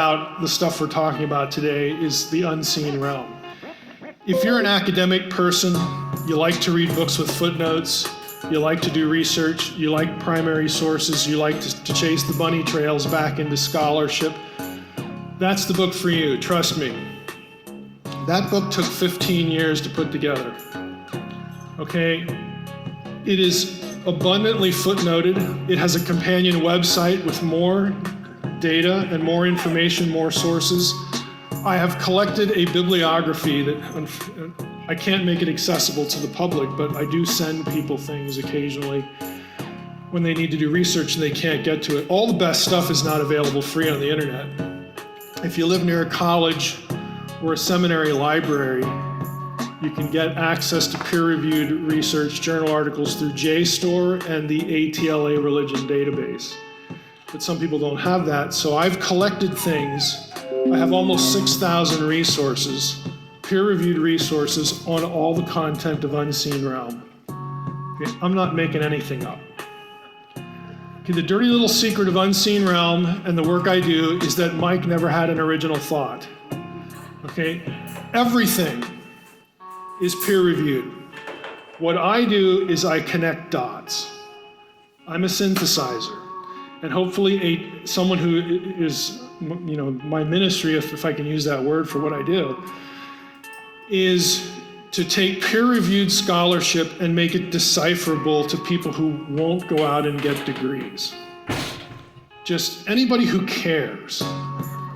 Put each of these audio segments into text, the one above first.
about the stuff we're talking about today is the unseen realm. If you're an academic person, you like to read books with footnotes, you like to do research, you like primary sources, you like to chase the bunny trails back into scholarship, that's the book for you, trust me. That book took 15 years to put together. Okay? It is abundantly footnoted. It has a companion website with more data and more information, more sources. I have collected a bibliography that I can't make it accessible to the public, but I do send people things occasionally when they need to do research and they can't get to it. All the best stuff is not available free on the internet. If you live near a college or a seminary library, you can get access to peer-reviewed research journal articles through JSTOR and the ATLA Religion Database. But some people don't have that, so I've collected things. I have almost 6,000 resources, peer-reviewed resources on all the content of Unseen Realm. Okay, I'm not making anything up. Okay, the dirty little secret of Unseen Realm and the work I do is that Mike never had an original thought. Okay, everything is peer-reviewed. What I do is I connect dots. I'm a synthesizer. And hopefully someone who is, my ministry, if I can use that word for what I do, is to take peer-reviewed scholarship and make it decipherable to people who won't go out and get degrees. Just anybody who cares,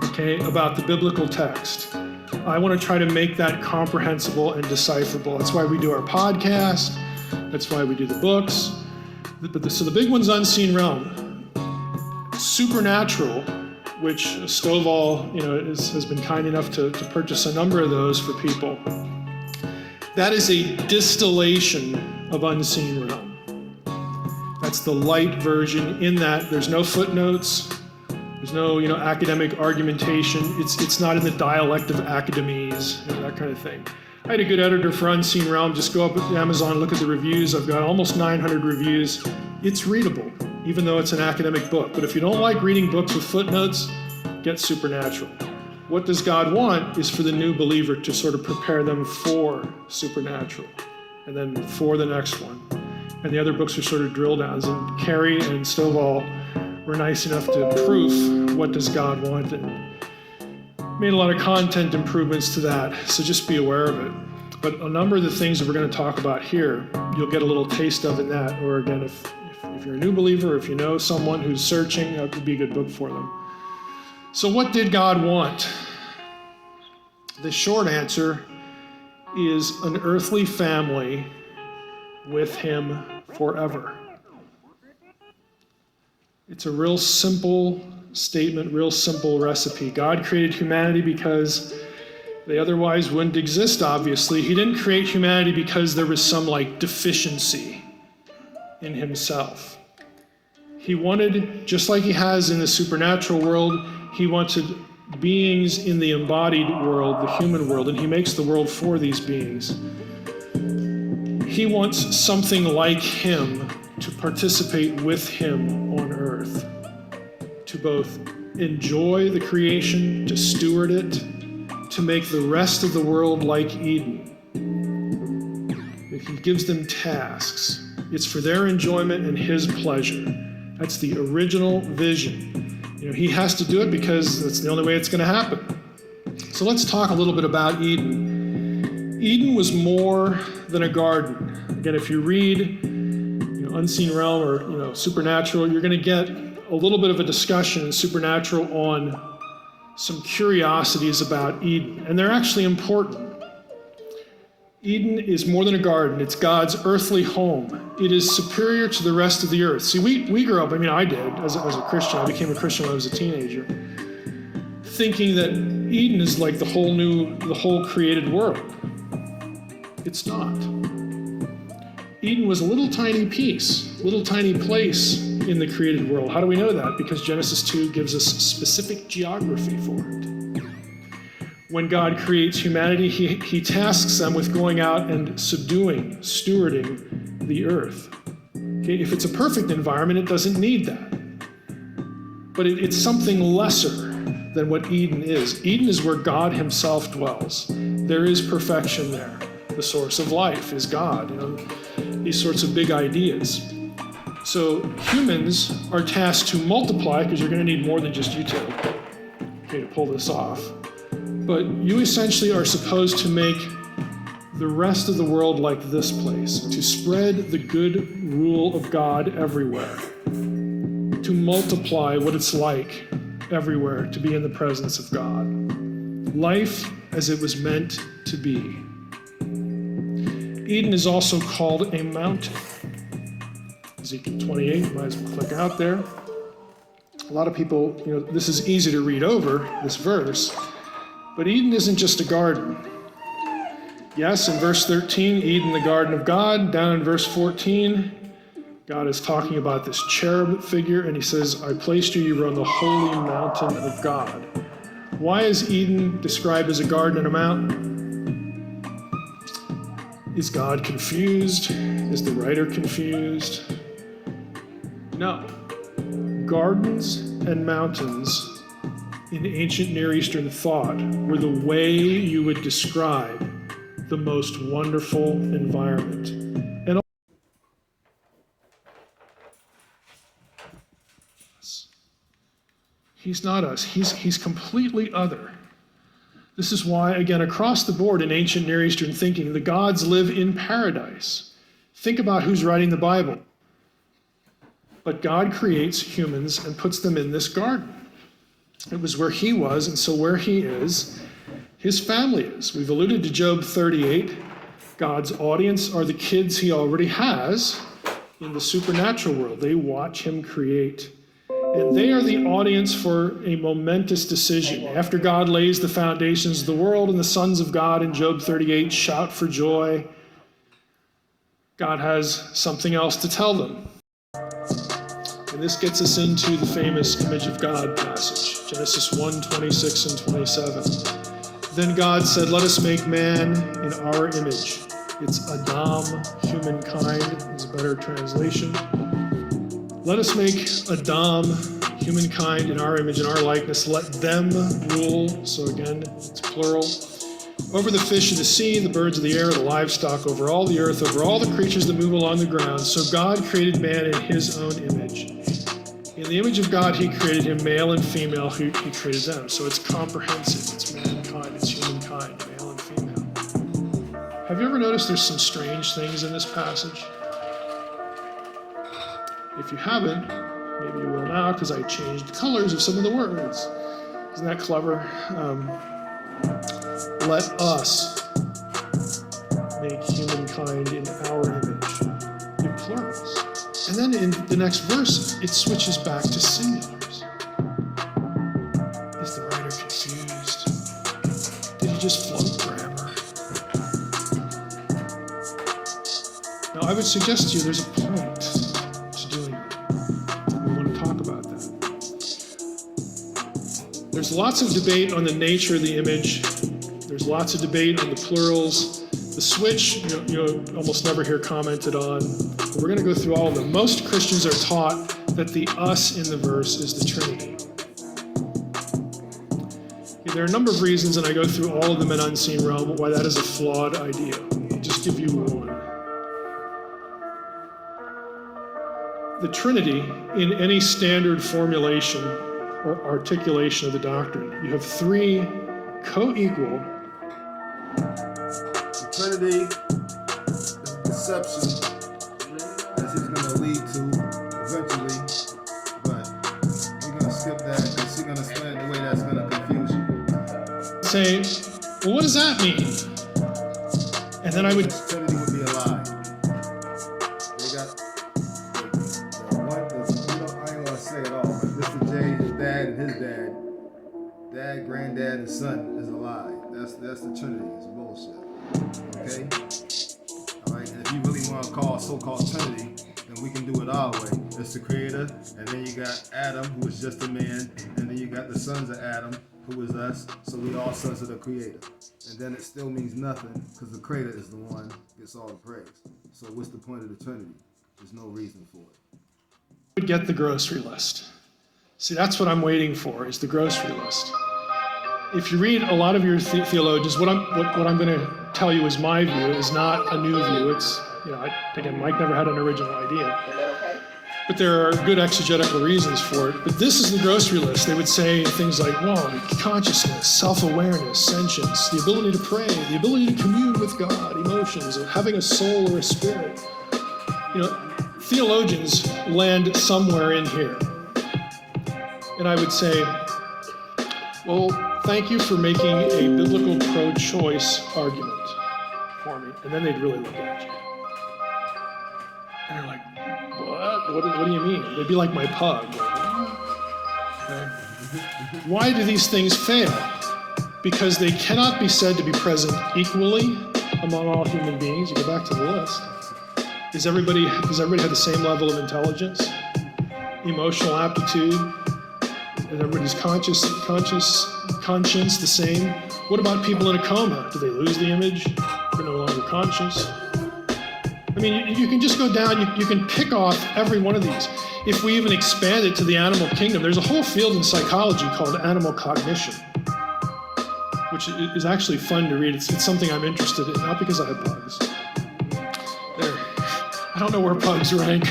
okay, about the biblical text. I want to try to make that comprehensible and decipherable. That's why we do our podcast. That's why we do the books. So the big one's Unseen Realm. Supernatural, which Stovall has been kind enough to purchase a number of those for people. That is a distillation of Unseen Realm. That's the light version in that there's no footnotes, there's no academic argumentation, it's not in the dialect of academies, that kind of thing. I had a good editor for Unseen Realm. Just go up at Amazon, look at the reviews. I've got almost 900 reviews. It's readable, even though it's an academic book. But if you don't like reading books with footnotes, get Supernatural. What does God want is for the new believer to sort of prepare them for Supernatural, and then for the next one. And the other books are sort of drill downs. And Carrie and Stovall were nice enough to proof what does God want, and made a lot of content improvements to that, so just be aware of it. But a number of the things that we're going to talk about here, you'll get a little taste of in that, or again, if you're a new believer, or if you know someone who's searching, that would be a good book for them. So what did God want? The short answer is an earthly family with Him forever. It's a real simple statement, real simple recipe. God created humanity because they otherwise wouldn't exist, obviously. He didn't create humanity because there was some deficiency in Himself. He wanted, just like He has in the supernatural world, He wanted beings in the embodied world, the human world, and He makes the world for these beings. He wants something like Him to participate with Him on earth, to both enjoy the creation, to steward it, to make the rest of the world like Eden. He gives them tasks. It's for their enjoyment and His pleasure. That's the original vision. He has to do it because that's the only way it's going to happen. So let's talk a little bit about Eden. Eden was more than a garden. Again, if you read Unseen Realm or Supernatural, you're going to get a little bit of a discussion in Supernatural on some curiosities about Eden, and they're actually important. Eden is more than a garden. It's God's earthly home. It is superior to the rest of the earth. See, we grew up, I did, as a Christian. I became a Christian when I was a teenager, thinking that Eden is like the whole created world. It's not. Eden was a little tiny piece, little tiny place in the created world. How do we know that? Because Genesis 2 gives us specific geography for it. When God creates humanity, he tasks them with going out and subduing, stewarding the earth. Okay? If it's a perfect environment, it doesn't need that. But it's something lesser. than what Eden is. Eden is where God himself dwells. There is perfection there. The source of life is God, these sorts of big ideas. So humans are tasked to multiply, because you're going to need more than just you two, okay, to pull this off. But you essentially are supposed to make the rest of the world like this place, to spread the good rule of God everywhere, to multiply what it's like everywhere, to be in the presence of God. Life as it was meant to be. Eden is also called a mountain. Ezekiel 28, might as well click out there. A lot of people, this is easy to read over, this verse, but Eden isn't just a garden. Yes, in verse 13, Eden, the garden of God. Down in verse 14, God is talking about this cherub figure, and he says, I placed you, you were on the holy mountain of God. Why is Eden described as a garden and a mountain? Is God confused? Is the writer confused? No. Gardens and mountains in ancient Near Eastern thought were the way you would describe the most wonderful environment. And he's not us. He's completely other. This is why, again, across the board in ancient Near Eastern thinking, the gods live in paradise. Think about who's writing the Bible. But God creates humans and puts them in this garden. It was where he was, and so where he is, his family is. We've alluded to Job 38. God's audience are the kids he already has in the supernatural world. They watch him create. And they are the audience for a momentous decision. After God lays the foundations of the world and the sons of God in Job 38 shout for joy, God has something else to tell them. And this gets us into the famous image of God passage, Genesis 1:26 and 27. Then God said, let us make man in our image. It's Adam, humankind, is a better translation. Let us make Adam, humankind, in our image, in our likeness. Let them rule, so again, it's plural, over the fish of the sea, the birds of the air, the livestock, over all the earth, over all the creatures that move along the ground. So God created man in his own image. In the image of God, he created him, male and female, he created them. So it's comprehensive, it's mankind, it's humankind, male and female. Have you ever noticed there's some strange things in this passage? If you haven't, maybe you will now, because I changed the colors of some of the words. Isn't that clever? Let us make humankind in our image, in plurals. And then in the next verse, it switches back to singulars. Is the writer confused? Did he just float grammar? Now, I would suggest to you there's a point to doing that. We want to talk about that. There's lots of debate on the nature of the image. There's lots of debate on the plurals. The switch, you almost never hear commented on. But we're going to go through all of them. Most Christians are taught that the us in the verse is the Trinity. There are a number of reasons, and I go through all of them in Unseen Realm, why that is a flawed idea. I'll just give you one. The Trinity, in any standard formulation or articulation of the doctrine, you have three co-equal. The Trinity is a deception that he's going to lead to eventually, but we're going to skip that because he's going to explain it the way that's going to confuse you. Say, well, what does that mean? And then I would... The Trinity would be a lie. They got the one, I ain't going to say it all, but Mr. J, his dad, and his dad, granddad, and son is a lie. That's the Trinity. It's bullshit. Okay? Alright, and if you really want to call so-called Trinity, then we can do it our way. It's the creator, and then you got Adam, who is just a man, and then you got the sons of Adam, who is us, so we all sons of the creator. And then it still means nothing, because the creator is the one who gets all the praise. So what's the point of the Trinity? There's no reason for it. Would get the grocery list. See, that's what I'm waiting for, is the grocery list. If you read a lot of your theologians, what I'm going to tell you is my view, is not a new view. It's, again, Mike never had an original idea. But there are good exegetical reasons for it. But this is the grocery list. They would say things like, consciousness, self-awareness, sentience, the ability to pray, the ability to commune with God, emotions, having a soul or a spirit. Theologians land somewhere in here. And I would say, well, thank you for making a biblical pro-choice argument for me. And then they'd really look at you. And they're like, what do you mean? They'd be like my pug. Okay. Why do these things fail? Because they cannot be said to be present equally among all human beings. You go back to the list. Does everybody have the same level of intelligence, emotional aptitude? Is everybody's conscience the same? What about people in a coma? Do they lose the image? They're no longer conscious. I mean, you can just go down, you can pick off every one of these. If we even expand it to the animal kingdom, there's a whole field in psychology called animal cognition, which is actually fun to read. It's something I'm interested in, not because I have bugs. I don't know where pugs rank.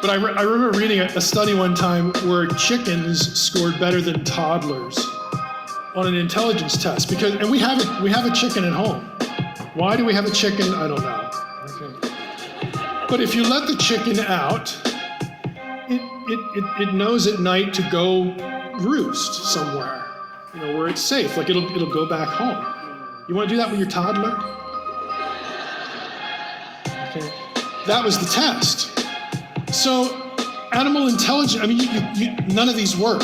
But I remember reading a study one time where chickens scored better than toddlers on an intelligence test. And we have a chicken at home. Why do we have a chicken? I don't know. Okay. But if you let the chicken out, it knows at night to go roost somewhere, where it's safe. Like it'll go back home. You want to do that with your toddler? Okay. That was the test. So animal intelligence, none of these work.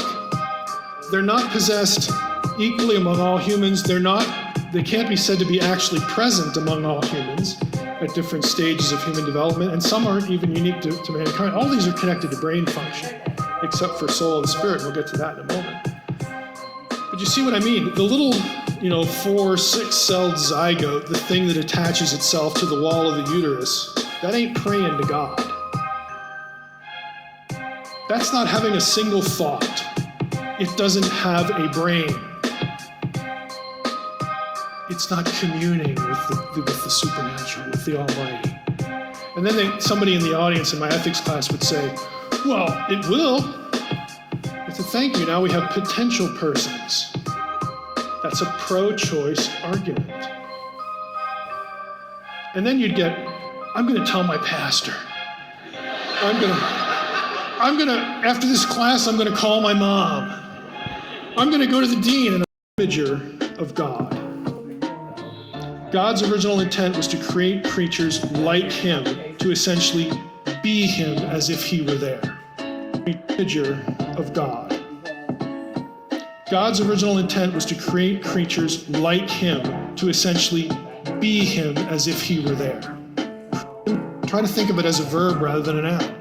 They're not possessed equally among all humans. They can't be said to be actually present among all humans at different stages of human development, and some aren't even unique to mankind. All these are connected to brain function, except for soul and spirit. We'll get to that in a moment. But you see what I mean? The little, 4, 6-celled zygote, the thing that attaches itself to the wall of the uterus, that ain't praying to God. That's not having a single thought. It doesn't have a brain. It's not communing with the supernatural, with the Almighty. And then somebody in the audience in my ethics class would say, well, it will. I said, thank you, now we have potential persons. That's a pro-choice argument. And then you'd get, I'm going to tell my pastor. After this class, I'm going to call my mom. I'm going to go to the dean and I'm an imager of God. God's original intent was to create creatures like him, to essentially be him as if he were there. Imager of God. God's original intent was to create creatures like him, to essentially be him as if he were there. Try to think of it as a verb rather than a noun.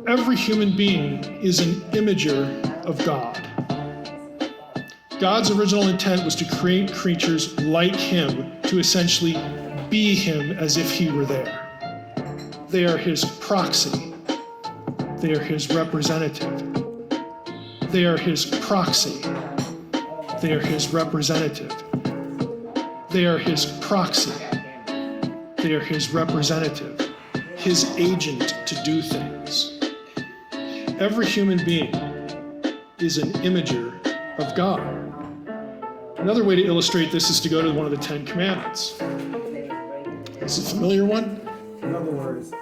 Every human being is an imager of God. God's original intent was to create creatures like him, to essentially be him as if he were there. They are his proxy. They are his representative. They are his proxy. They are his representative. They are his proxy. They are his representative, his agent to do things. Every human being is an imager of God. Another way to illustrate this is to go to one of the 10 Commandments. Is it a familiar one? In other words,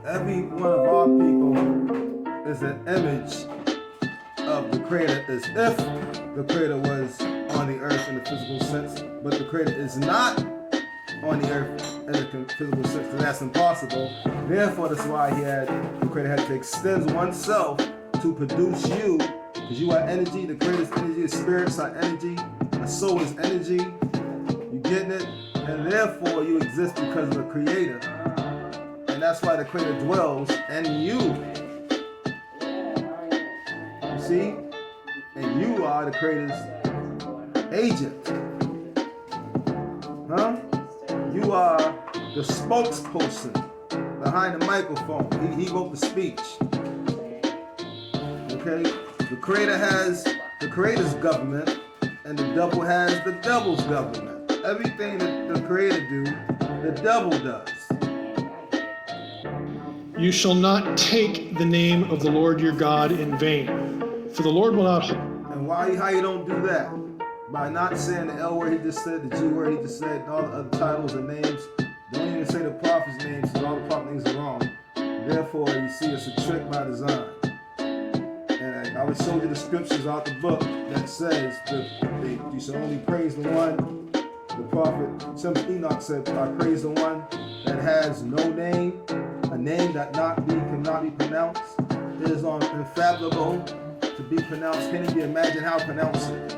every one of our people is an image of the Creator, as if the Creator was on the earth in a physical sense, but the Creator is not on the earth in a physical sense, because that's impossible. Therefore, that's why the Creator had to extend oneself to produce you, because you are energy, the Creator's energy, the spirits are energy, the soul is energy. You getting it? And therefore, you exist because of the Creator. And that's why the Creator dwells in you. You see? And you are the Creator's agent. Huh? You are the spokesperson behind the microphone. He wrote the speech. The Okay? The Creator has the Creator's government, and the devil has the devil's government. Everything that the Creator do, the devil does. You shall not take the name of the Lord your God in vain, for the Lord will not. And how you don't do that? By not saying the L word he just said, the G word he just said, and all the other titles and names. Don't even say the prophet's names, because all the prophet names are wrong. Therefore, you see, it's a trick by design. And I always showed you the scriptures out the book that says that you should only praise the one. The prophet Enoch said, I praise the one that has no name, a name that cannot be pronounced. It is unfathomable to be pronounced. Can't even imagine how to pronounce it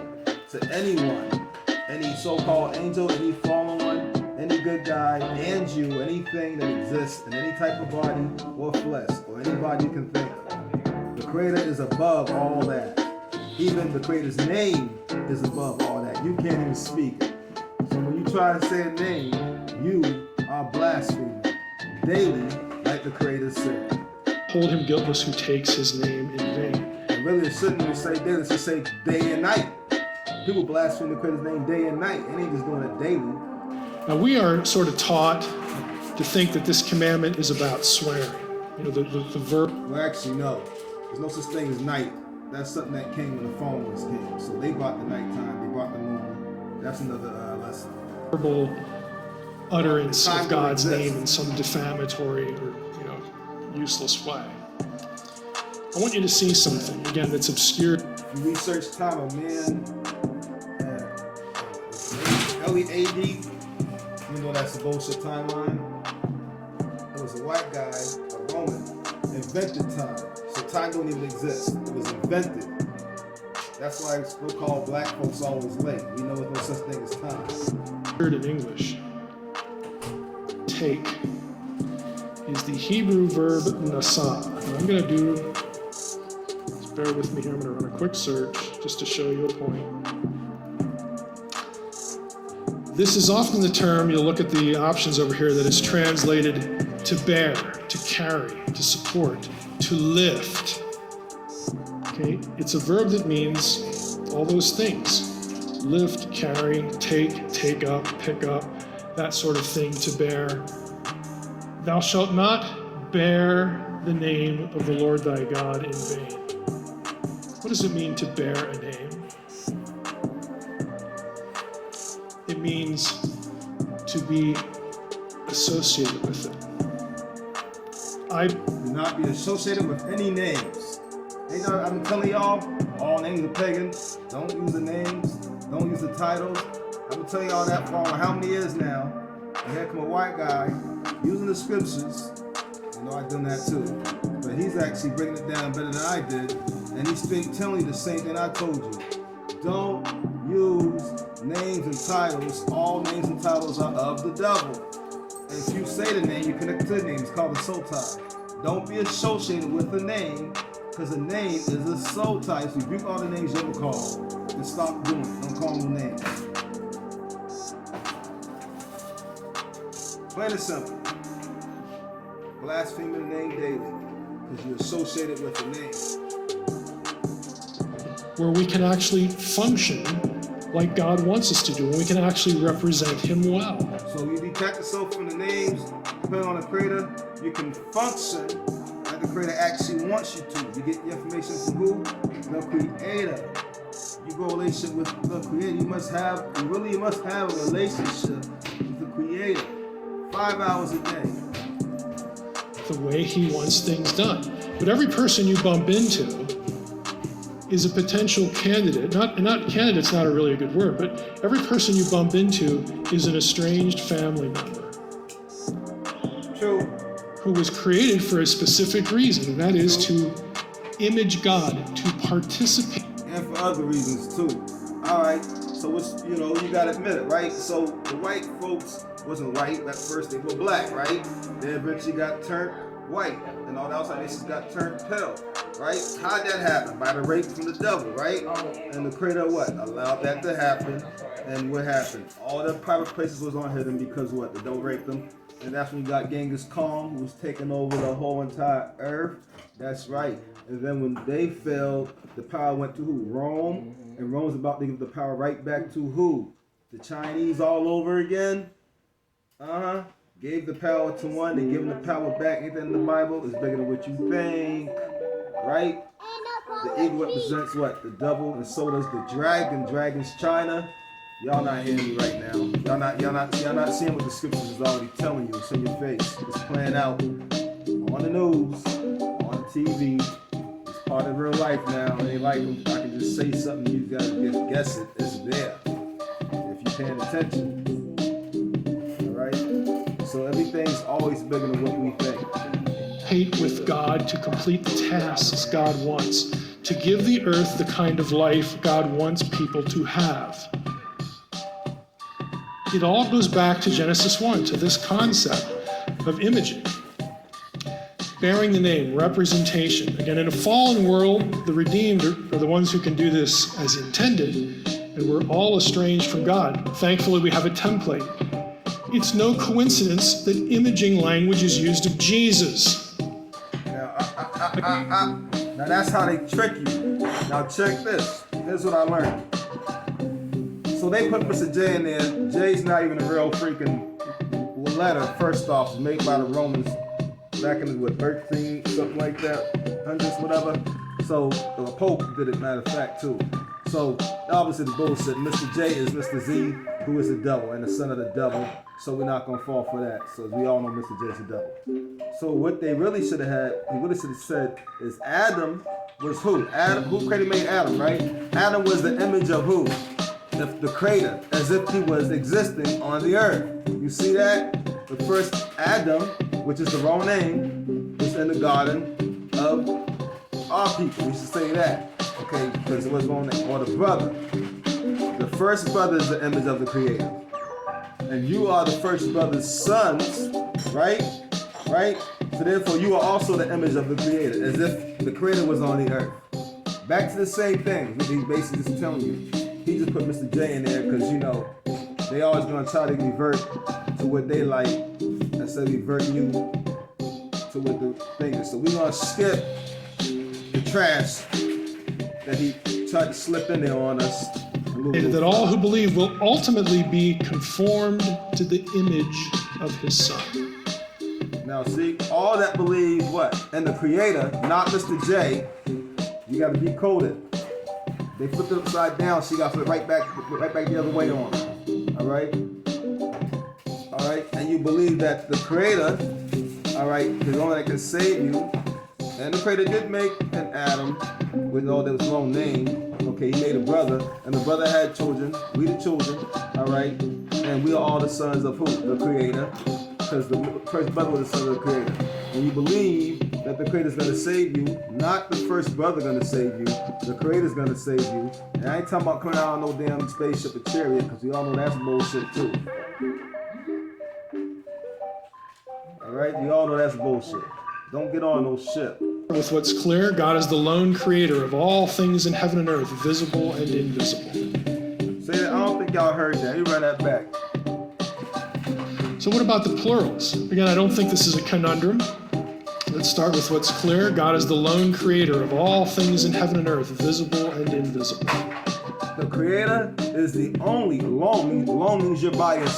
to anyone, any so-called angel, any fallen one, any good guy, and you, anything that exists in any type of body or flesh, or anybody you can think of. The Creator is above all that. Even the Creator's name is above all that. You can't even speak it. So when you try to say a name, you are blaspheming daily, like the Creator said. Hold him guiltless who takes his name in vain. And really, it shouldn't even say daily, it should say day and night. People blaspheme the Creator's name day and night, and ain't just doing it daily. Now we are sort of taught to think that this commandment is about swearing. You know, the verb. Well, actually, no. There's no such thing as night. That's something that came when the phones came. So they brought the nighttime, they brought the moon. That's another lesson. Verbal utterance Time of God's don't name exist. in some defamatory or useless way. I want you to see something again that's obscure. If you research time, a man, early AD, even though that's a bullshit timeline, it was a white guy, a Roman, invented time. So time don't even exist. It was invented. That's why we're called black folks always late. We know there's no such thing as time. Word in English. Take is the Hebrew verb nasa. And I'm going to do, just bear with me here, I'm going to run a quick search just to show you a point. This is often the term, you'll look at the options over here, that is translated to bear, to carry, to support, to lift. Okay, it's a verb that means all those things. Lift, carry, take up, pick up, that sort of thing, to bear. Thou shalt not bear the name of the Lord thy God in vain. What does it mean to bear a name? It means to be associated with it. Do not be associated with any names. I'm telling y'all, all names are pagan. Don't use the names. Don't use the titles. I've been telling y'all that for how many years now. And here come a white guy using the scriptures. You know I've done that too. But he's actually breaking it down better than I did. And he's telling you the same thing I told you. Don't use names and titles. All names and titles are of the devil. And if you say the name, you connect to the name. It's called a soul tie. Don't be associated with the name, because a name is a soul tie. So rebuke all the names you ever call. And stop doing it. Don't call them names. Plain and simple. Blaspheming the name daily, because you're associated with the name. Where we can actually function like God wants us to do, and we can actually represent Him well. So you detach yourself from the names, depending on the Creator, you can function like the Creator actually wants you to. You get your information from who? The Creator. You go relationship with the Creator. You must have a relationship with the Creator. 5 hours a day. The way He wants things done. But every person you bump into is a potential candidate. Not candidate's not really a good word, but every person you bump into is an estranged family member. True. Who was created for a specific reason, and that is to image God, to participate. And for other reasons too. All right. So it's, you gotta admit it, right? So the white folks wasn't white at first; they were black, right? They eventually got turned white, and all the outside nations got turned pale, right? How'd that happen? By the rape from the devil, right? And the Creator what? Allowed that to happen. And what happened? All the private places was on hidden because what? The devil raped them. And that's when you got Genghis Khan, who was taking over the whole entire earth. That's right. And then when they fell, the power went to who? Rome. And Rome's about to give the power right back to who? The Chinese all over again? Gave the power to one, they giving the power back. Ain't that in the Bible? It's bigger than what you think. Right? The eagle represents what? The devil, and so does the dragon. Dragon's China. Y'all not hearing me right now. Y'all not seeing what the scriptures is already telling you. It's in your face. It's playing out on the news, on TV. It's part of real life now. It ain't like I can just say something, you gotta just guess it. It's there. If you're paying attention. Alright? So everything's always bigger than what we think. Hate with God to complete the tasks God wants, to give the earth the kind of life God wants people to have. It all goes back to Genesis 1, to this concept of imaging. Bearing the name, representation. Again, in a fallen world, the redeemed are the ones who can do this as intended, and we're all estranged from God. Thankfully, we have a template. It's no coincidence that imaging language is used of Jesus. Now that's how they trick you. Now check this. Here's what I learned. So they put Mr. J in there. J's not even a real freaking letter. First off, made by the Romans back in the 13, something like that, hundreds, whatever. So the Pope did it, matter of fact, too. So obviously the bullshit. Mr. J is Mr. Z, who is the devil and the son of the devil. So we're not gonna fall for that. So we all know Mr. J is the devil. So what they really should have had, he really should have said, is Adam was who? Adam, who made Adam, right? Adam was the image of who? The creator, as if he was existing on the earth. You see that? The first Adam, which is the wrong name, was in the garden of our people. We should say that, okay? Because it was wrong name. Or the brother. The first brother is the image of the creator. And you are the first brother's sons, right? Right? So therefore you are also the image of the creator, as if the creator was on the earth. Back to the same thing. He's basically just telling you. He just put Mr. J in there because, you know, they always going to try to revert to what they like instead of reverting you to what the thing is. So we're going to skip the trash that he tried to slip in there on us. That all who believe will ultimately be conformed to the image of his son. Now see, all that believe what? In the creator, not Mr. J, you got to decode it. They flipped it upside down, so you got to flip right back the other way on. All right? All right? And you believe that the creator, all right, is the one that can save you. And the creator did make an Adam with all that was wrong name. Okay, he made a brother, and the brother had children. We the children, all right? And we are all the sons of who? The creator. Because the first brother was the son of the creator. And you believe that the creator's gonna save you, not the first brother gonna save you, the creator's gonna save you. And I ain't talking about coming out on no damn spaceship or chariot, because we all know that's bullshit too. Alright, we all know that's bullshit. Don't get on no ship. With what's clear, God is the lone creator of all things in heaven and earth, visible and invisible. Say that, I don't think y'all heard that. You run that back. So what about the plurals? Again, I don't think this is a conundrum. Let's start with what's clear. God is the lone creator of all things in heaven and earth, visible and invisible. The creator is the only, long means you're by yourself.